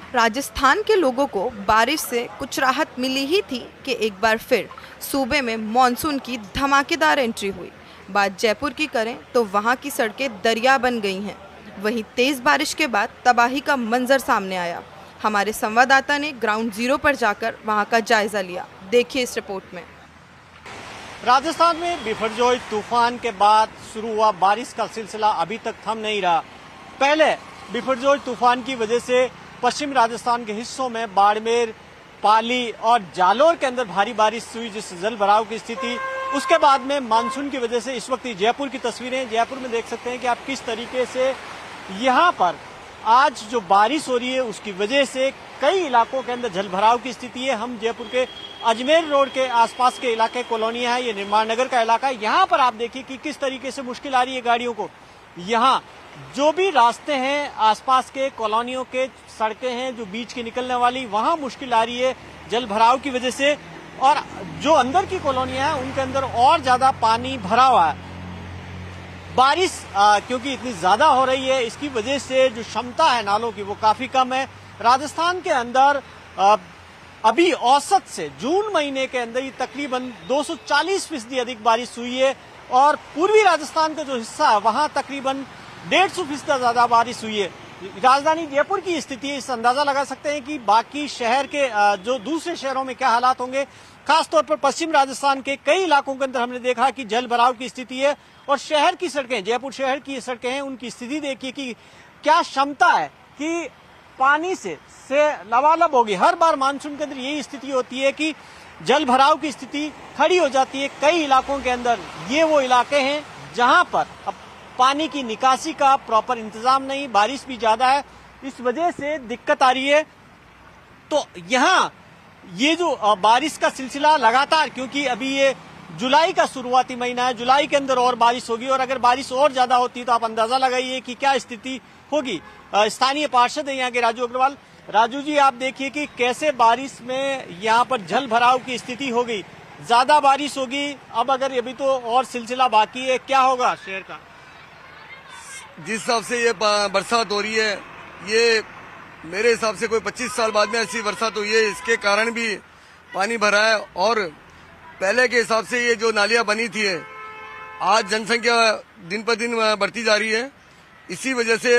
राजस्थान के लोगों को बारिश से कुछ राहत मिली ही थी कि एक बार फिर सूबे में मॉनसून की धमाकेदार एंट्री हुई। बात जयपुर की करें तो वहां की सड़कें दरिया बन गई हैं। वहीं तेज बारिश के बाद तबाही का मंजर सामने आया। हमारे संवाददाता ने ग्राउंड जीरो पर जाकर वहां का जायजा लिया। देखिए इस रिपोर्ट में। राजस्थान में बिपरजोय तूफान के बाद शुरू हुआ बारिश का सिलसिला अभी तक थम नहीं रहा। पहले बिपरजोय तूफान की वजह से पश्चिम राजस्थान के हिस्सों में बाड़मेर, पाली और जालोर के अंदर भारी बारिश हुई, जिससे जल भराव की स्थिति। उसके बाद में मानसून की वजह से इस वक्त जयपुर की तस्वीरें, जयपुर में देख सकते हैं कि आप किस तरीके से यहाँ पर आज जो बारिश हो रही है उसकी वजह से कई इलाकों के अंदर जल भराव की स्थिति है। हम जयपुर के अजमेर रोड के आसपास के इलाके कॉलोनियां है, ये निर्माण नगर का इलाका है। यहाँ पर आप देखिए कि किस तरीके से मुश्किल आ रही है गाड़ियों को। यहाँ जो भी रास्ते हैं आसपास के कॉलोनियों के, सड़कें हैं जो बीच की निकलने वाली, वहां मुश्किल आ रही है जल भराव की वजह से। और जो अंदर की कॉलोनियां हैं उनके अंदर और ज्यादा पानी भरा हुआ है। बारिश क्योंकि इतनी ज्यादा हो रही है, इसकी वजह से जो क्षमता है नालों की वो काफी कम है। राजस्थान के अंदर अभी औसत से जून महीने के अंदर ही तकरीबन 240% अधिक बारिश हुई है। और पूर्वी राजस्थान का जो हिस्सा है वहां तकरीबन 150% ज्यादा बारिश हुई है। राजधानी जयपुर की स्थिति इस अंदाजा लगा सकते हैं कि बाकी शहर के जो दूसरे शहरों में क्या हालात होंगे। खासतौर पर पश्चिम राजस्थान के कई इलाकों के अंदर हमने देखा कि जल भराव की स्थिति है। और शहर की सड़कें, जयपुर शहर की सड़कें हैं, उनकी स्थिति देखिए कि क्या क्षमता है कि पानी से लबालब होगी। हर बार मानसून के अंदर यही स्थिति होती है कि जल भराव की स्थिति खड़ी हो जाती है कई इलाकों के अंदर। ये वो इलाके हैं जहां पर अब पानी की निकासी का प्रॉपर इंतजाम नहीं, बारिश भी ज्यादा है, इस वजह से दिक्कत आ रही है। तो यहाँ ये जो बारिश का सिलसिला लगातार, क्योंकि अभी ये जुलाई का शुरुआती महीना है, जुलाई के अंदर और बारिश होगी और अगर बारिश और ज्यादा होती तो आप अंदाजा लगाइए कि क्या स्थिति होगी। स्थानीय पार्षद है यहाँ के राजू अग्रवाल। राजू जी, आप देखिए कि कैसे बारिश में यहाँ पर जल भराव की स्थिति हो गई। ज्यादा बारिश होगी, अब अगर अभी तो और सिलसिला बाकी है, क्या होगा शहर का? जिस हिसाब से ये बरसात हो रही है, ये मेरे हिसाब से कोई 25 साल बाद में ऐसी बरसात हुई है। इसके कारण भी पानी भरा है। और पहले के हिसाब से ये जो नालियां बनी थी, आज जनसंख्या दिन पर दिन बढ़ती जा रही है, इसी वजह से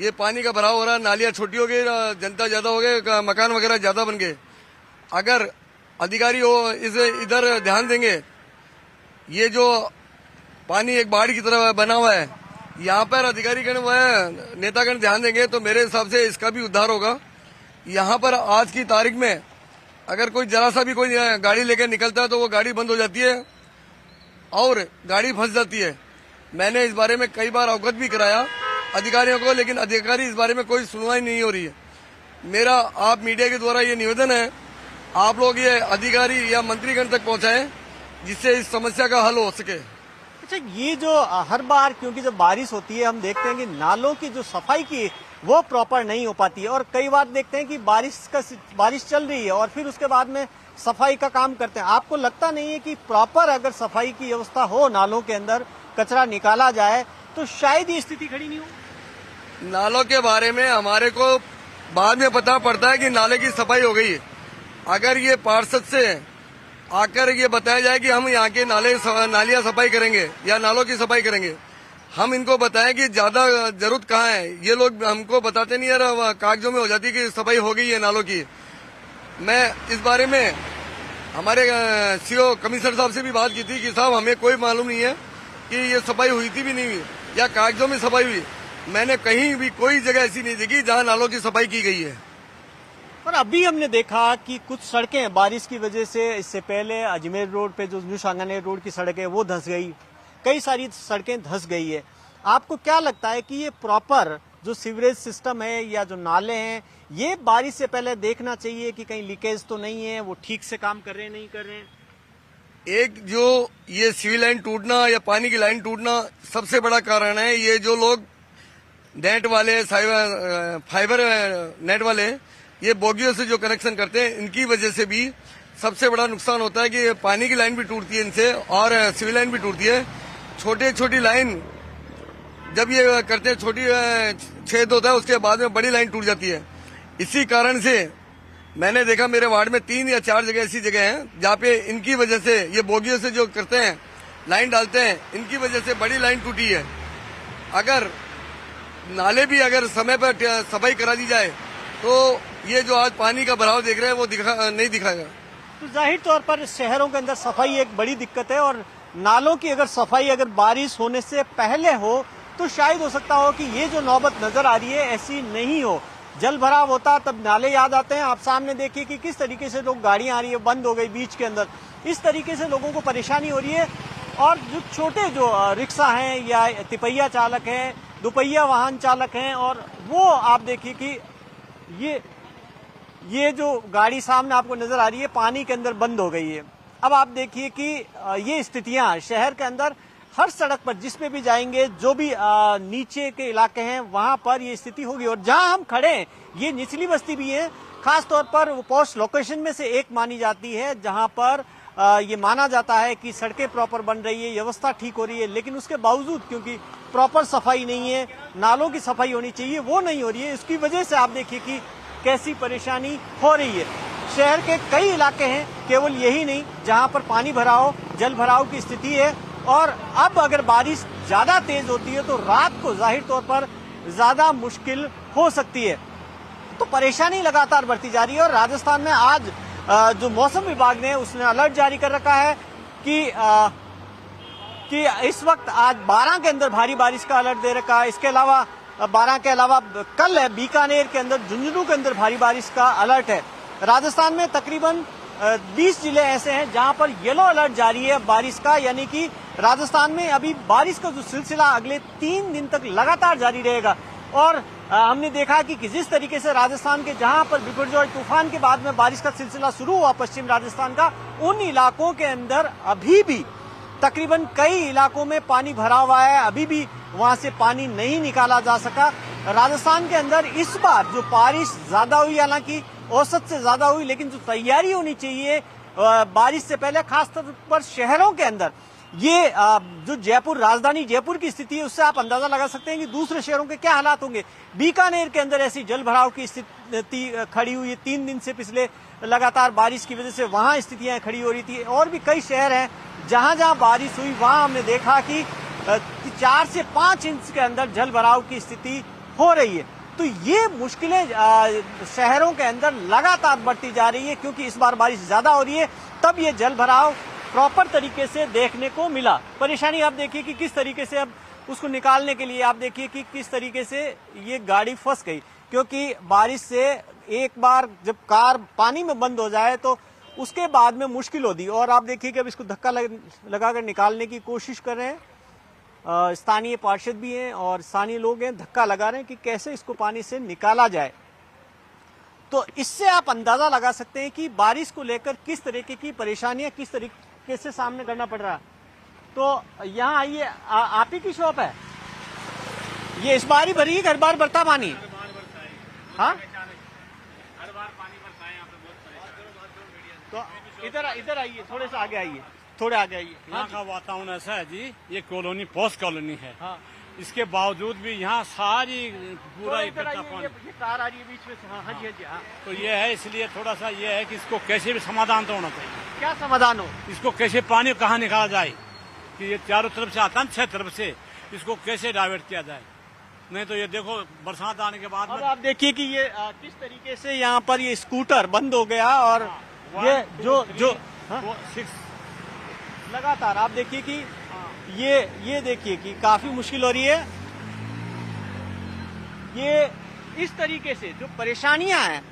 ये पानी का भराव हो रहा है। नालियां छोटी हो गई, जनता ज्यादा हो गए, मकान वगैरह ज्यादा बन गए। अगर अधिकारी इधर ध्यान देंगे, ये जो पानी एक बाढ़ की तरह बना हुआ है, यहाँ पर अधिकारीगण व नेतागण ध्यान देंगे तो मेरे हिसाब से इसका भी उद्धार होगा। यहाँ पर आज की तारीख में अगर कोई जरा सा भी कोई गाड़ी लेकर निकलता है तो वो गाड़ी बंद हो जाती है और गाड़ी फंस जाती है। मैंने इस बारे में कई बार अवगत भी कराया अधिकारियों को, लेकिन अधिकारी इस बारे में कोई सुनवाई नहीं हो रही है। मेरा आप मीडिया के द्वारा ये निवेदन है, आप लोग ये अधिकारी या मंत्रीगण तक पहुंचाएं जिससे इस समस्या का हल हो सके। अच्छा, ये जो हर बार, क्योंकि जब बारिश होती है हम देखते हैं कि नालों की जो सफाई की वो प्रॉपर नहीं हो पाती है। और कई बार देखते हैं कि बारिश चल रही है और फिर उसके बाद में सफाई का काम करते हैं। आपको लगता नहीं है कि प्रॉपर अगर सफाई की व्यवस्था हो, नालों के अंदर कचरा निकाला जाए, तो शायद ये स्थिति खड़ी नहीं हो? नालों के बारे में हमारे को बाद में पता पड़ता है कि नाले की सफाई हो गई है। अगर ये पार्षद से आकर ये बताया जाए कि हम यहाँ के नालियां सफाई करेंगे या नालों की सफाई करेंगे, हम इनको बताएं कि ज्यादा जरूरत कहाँ है। ये लोग हमको बताते नहीं यार, कागजों में हो जाती है कि सफाई हो गई है नालों की। मैं इस बारे में हमारे सीओ कमिश्नर साहब से भी बात की थी कि साहब हमें कोई मालूम नहीं है कि ये सफाई हुई थी भी नहीं हुई या कागजों में सफाई हुई। मैंने कहीं भी कोई जगह ऐसी नहीं देखी जहाँ नालों की सफाई की गई है। पर अभी हमने देखा कि कुछ सड़कें बारिश की वजह से, इससे पहले अजमेर रोड पे जो न्यू सांगानेर रोड की सड़क है वो धंस गई, कई सारी सड़कें धंस गई है। आपको क्या लगता है कि ये प्रॉपर जो सीवरेज सिस्टम है या जो नाले हैं, ये बारिश से पहले देखना चाहिए कि कहीं लीकेज तो नहीं है, वो ठीक से काम कर रहे हैं नहीं कर रहे हैं? एक जो ये सीवी लाइन टूटना या पानी की लाइन टूटना सबसे बड़ा कारण है। ये जो लोग नेट वाले, फाइबर नेट वाले, ये बोगियों से जो कनेक्शन करते हैं, इनकी वजह से भी सबसे बड़ा नुकसान होता है कि पानी की लाइन भी टूटती है इनसे और सिविल लाइन भी टूटती है। छोटी लाइन जब ये करते हैं, छोटी छेद होता है, उसके बाद में बड़ी लाइन टूट जाती है। इसी कारण से मैंने देखा मेरे वार्ड में 3 या 4 जगह ऐसी जगह हैं जहाँ पे इनकी वजह से ये बोगियों से जो करते हैं लाइन डालते हैं, इनकी वजह से बड़ी लाइन टूटी है। अगर नाले भी अगर समय पर सफाई करा दी जाए तो ये जो आज पानी का बहाव देख रहे हैं वो नहीं दिखाएगा। तो जाहिर तौर पर शहरों के अंदर सफाई एक बड़ी दिक्कत है और नालों की अगर सफाई अगर बारिश होने से पहले हो तो शायद हो सकता हो कि ये जो नौबत नजर आ रही है ऐसी नहीं हो। जल भराव होता तब नाले याद आते हैं। आप सामने देखिए कि किस तरीके से लोग गाड़ियां आ रही है, बंद हो गई बीच के अंदर, इस तरीके से लोगों को परेशानी हो रही है। और जो छोटे जो रिक्शा हैं या तिपहिया चालक हैं, दुपहिया वाहन चालक हैं, और वो आप देखिए कि ये जो गाड़ी सामने आपको नजर आ रही है पानी के अंदर बंद हो गई है। अब आप देखिए कि ये स्थितियां शहर के अंदर हर सड़क पर जिस पे भी जाएंगे, जो भी नीचे के इलाके हैं वहां पर ये स्थिति होगी। और जहां हम खड़े हैं ये निचली बस्ती भी है, खासतौर पर वो पोस्ट लोकेशन में से एक मानी जाती है जहां पर ये माना जाता है कि सड़कें प्रॉपर बन रही है, व्यवस्था ठीक हो रही है, लेकिन उसके बावजूद क्योंकि प्रॉपर सफाई नहीं है, नालों की सफाई होनी चाहिए वो नहीं हो रही है। इसकी वजह से आप देखिए कि कैसी परेशानी हो रही है। शहर के कई इलाके हैं, केवल यही नहीं, जहां पर पानी भराव, जल भराव की स्थिति है। और अब अगर बारिश ज्यादा तेज होती है तो रात को जाहिर तौर पर ज्यादा मुश्किल हो सकती है। तो परेशानी लगातार बढ़ती जा रही है। और राजस्थान में आज जो मौसम विभाग ने उसने अलर्ट जारी कर रखा है कि इस वक्त आज 12 के अंदर भारी बारिश का अलर्ट दे रखा है। इसके अलावा 12 के अलावा कल है बीकानेर के अंदर, झुंझुनू के अंदर भारी बारिश का अलर्ट है। राजस्थान में तकरीबन 20 जिले ऐसे हैं जहां पर येलो अलर्ट जारी है बारिश का, यानी कि राजस्थान में अभी बारिश का जो सिलसिला अगले 3 दिन तक लगातार जारी रहेगा। और हमने देखा कि जिस तरीके से राजस्थान के जहां पर बिपरजॉय तूफान के बाद में बारिश का सिलसिला शुरू हुआ पश्चिम राजस्थान का, उन इलाकों के अंदर अभी भी तकरीबन कई इलाकों में पानी भरा हुआ है, अभी भी वहां से पानी नहीं निकाला जा सका। राजस्थान के अंदर इस बार जो बारिश ज्यादा हुई, हालांकि औसत से ज्यादा हुई, लेकिन जो तैयारी होनी चाहिए बारिश से पहले खासतौर पर शहरों के अंदर, ये जो जयपुर, राजधानी जयपुर की स्थिति है उससे आप अंदाजा लगा सकते हैं कि दूसरे शहरों के क्या हालात होंगे। बीकानेर के अंदर ऐसी जल भराव की स्थिति खड़ी हुई है 3 दिन से, पिछले लगातार बारिश की वजह से वहां स्थितियां खड़ी हो रही थी। और भी कई शहर हैं जहां जहां बारिश हुई वहां हमने देखा कि 4 से 5 इंच के अंदर जल भराव की स्थिति हो रही है। तो ये मुश्किलें शहरों के अंदर लगातार बढ़ती जा रही है क्योंकि इस बार बारिश ज्यादा हो रही है, तब ये जल भराव प्रॉपर तरीके से देखने को मिला। परेशानी आप देखिए कि किस तरीके से अब उसको निकालने के लिए आप देखिए कि किस तरीके से ये गाड़ी फंस गई, क्योंकि बारिश से एक बार जब कार पानी में बंद हो जाए तो उसके बाद में मुश्किल होती। और आप देखिए कि अब इसको धक्का लगाकर निकालने की कोशिश कर रहे हैं। स्थानीय पार्षद भी हैं और स्थानीय लोग हैं, धक्का लगा रहे हैं कि कैसे इसको पानी से निकाला जाए। तो इससे आप अंदाजा लगा सकते हैं कि बारिश को लेकर किस तरीके की परेशानियां किस तरीके से सामने करना पड़ रहा है। तो यहाँ आइए, आप ही की शॉप है ये? इस बार ही भरी है, हर बार भरता पानी? हाँ, तो इधर आइए, थोड़े से आगे आइए, थोड़े आगे आइए। यहाँ का वातावरण ऐसा है जी, ये कॉलोनी पोस्ट कॉलोनी है। हाँ, इसके बावजूद भी यहाँ सारी पूरा इधर इकट्ठा आइए, पानी, ये कार आ रही है बीच में से। हाँ जी, हाँ जी, हाँ। तो ये है, इसलिए थोड़ा सा ये है कि इसको कैसे भी समाधान तो होना चाहिए। क्या समाधान हो? इसको कैसे पानी कहाँ निकाला जाए कि ये चारों तरफ से आता है, 6 तरफ से, इसको कैसे डाइवर्ट किया जाए। नहीं तो ये देखो बरसात आने के बाद अब आप देखिए कि ये किस तरीके से यहाँ पर ये स्कूटर बंद हो गया। और ये जो 6 लगातार आप देखिए कि ये देखिए कि काफी मुश्किल हो रही है। ये इस तरीके से जो परेशानियां हैं,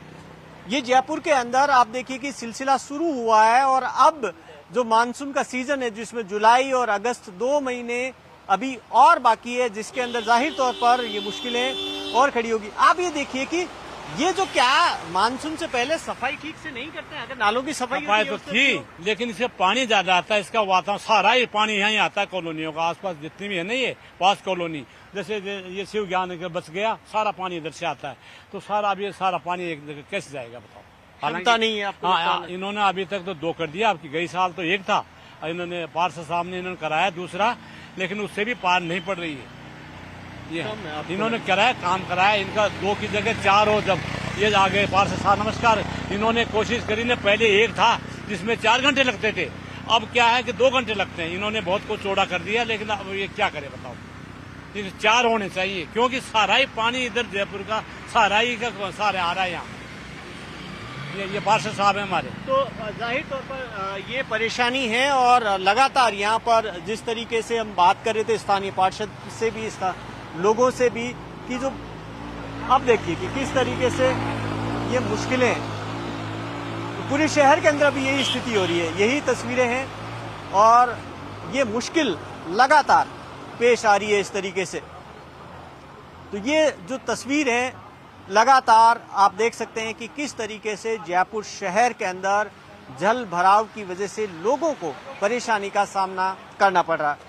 ये जयपुर के अंदर आप देखिए कि सिलसिला शुरू हुआ है। और अब जो मानसून का सीजन है जिसमें जुलाई और अगस्त 2 महीने अभी और बाकी है, जिसके अंदर जाहिर तौर पर ये मुश्किलें और खड़ी होगी। आप ये देखिए कि ये जो क्या मानसून से पहले सफाई ठीक से नहीं करते हैं। अगर नालों की सफाई तो थी, लेकिन इससे पानी ज्यादा आता है, इसका वातावरण सारा ही पानी यहाँ ही आता है कॉलोनियों का, आसपास जितनी भी है नहीं है पास कॉलोनी, जैसे ये शिव ज्ञान बच गया, सारा पानी इधर से आता है। तो सारा अब ये सारा पानी एक जगह कैसे जाएगा बताओ? क्षमता नहीं है आपको? हाँ, इन्होंने अभी तक तो 2 कर दिया, आपकी गई साल तो 1 था, इन्होंने पार्षद साहब ने इन्होंने कराया दूसरा, लेकिन उससे भी पार नहीं पड़ रही है। ये इन्होंने कराया, काम कराया, इनका 2 की जगह 4 हो, जब ये आगे पार्षद साहब नमस्कार, इन्होंने कोशिश करी ने, पहले एक था जिसमें 4 घंटे लगते थे, अब क्या है कि 2 घंटे लगते हैं। इन्होंने बहुत कुछ चौड़ा कर दिया, लेकिन अब ये क्या करे बताओ। 4 होने चाहिए, क्योंकि सारा ही पानी इधर जयपुर का सारा ही का सारा आ रहा है यहाँ। ये पार्षद साहब है हमारे। तो जाहिर तौर पर ये परेशानी है और लगातार यहाँ पर जिस तरीके से हम बात कर रहे थे स्थानीय पार्षद से भी, लोगों से भी, कि जो अब देखिए कि किस तरीके से ये मुश्किलें, पूरे शहर के अंदर भी यही स्थिति हो रही है, यही तस्वीरें हैं और ये मुश्किल लगातार पेश आ रही है इस तरीके से। तो ये जो तस्वीर है लगातार आप देख सकते हैं कि किस तरीके से जयपुर शहर के अंदर जल भराव की वजह से लोगों को परेशानी का सामना करना पड़ रहा है।